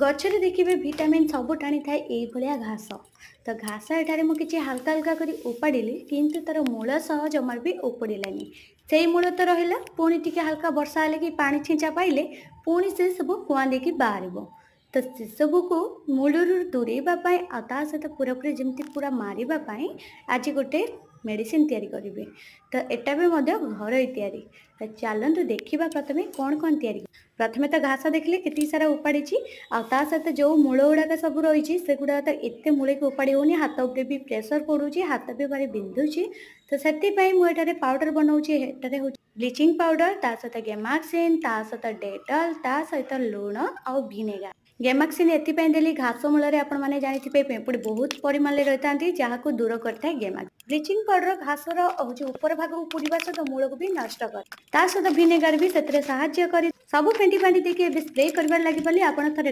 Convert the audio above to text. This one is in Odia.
गछरे देखिबे विटामिन सब टाणी थाए एई भलिया घास। तो घास एठारे मु किछि हल्का हल्का करी उपाडिली किंतु तार मूल सह जमार भी उपुडिलानी। सेई मूल तो रहिला पुणी टिके हल्का वर्षा हेले कि पानी छिंचा पाइले पुणी से सब कुआं देकी बाहरिबो। तो से सबको मूलरू दूरेଇବା ପାଇଁ ଆଉ ତା ସହିତ ପୁରାପୁରି ଯେମିତି ପୁରା ମାରିବା ପାଇଁ ଆଜି ଗୋଟେ ମେଡିସିନ ତିଆରି କରିବେ। ତ ଏଟା ବି ମଧ୍ୟ ଘରୋଇ ତିଆରି। ତ ଚାଲନ୍ତୁ ଦେଖିବା ପ୍ରଥମେ କଣ କଣ ତିଆରି। ପ୍ରଥମେ ତ ଘାସ ଦେଖିଲେ କେତିକି ସାରା ଉପାଡ଼ିଛି ଆଉ ତା ସହିତ ଯୋଉ ମୂଳ ଗୁଡ଼ାକ ସବୁ ରହିଛି ସେଗୁଡ଼ାକ ତ ଏତେ ମୂଳକୁ ଉପାଡ଼ି ହେଉନି, ହାତ ଉପରେ ବି ପ୍ରେସର ପଡ଼ୁଛି, ହାତ ବି ଭାରି ବିନ୍ଧୁଛି। ତ ସେଥିପାଇଁ ମୁଁ ଏଠାରେ ପାଉଡର ବନାଉଛି। ଏଠାରେ ହେଉଛି ବ୍ଲିଚିଂ ପାଉଡର, ତା ସହିତ ଗେମାକ୍ସିନ, ତା ସହିତ ଡେଟଲ, ତା ସହିତ ଲୁଣ ଆଉ ଭିନେଗାର। ଗେମାକ୍ସିନ ଏଥିପାଇଁ ଦେଲି ଘାସ ମୂଳରେ ଆପଣମାନେ ଜାଣିଥିବେ ପିମ୍ପୁଡ଼ି ବହୁତ ପରିମାଣରେ ରହିଥାନ୍ତି ଯାହାକୁ ଦୂର କରିଥାଏ ଗେମାକ୍ସିନ। ବ୍ଲିଚିଂ ପାଉଡର ଘାସର ହେଉଛି ଉପର ଭାଗକୁ ପୁଡ଼ିବା ସହିତ ମୂଳକୁ ବି ନଷ୍ଟ କରେ। ତା ସହିତ ଭିନେଗାର ବି ସେଥିରେ ସାହାଯ୍ୟ କରି ସବୁ ଫେଣ୍ଟି ଫାଣ୍ଟି ଦେଇକି ଏବେ ସ୍ପ୍ରେ କରିବାର ଲାଗି ବୋଲି ଆପଣ ଥରେ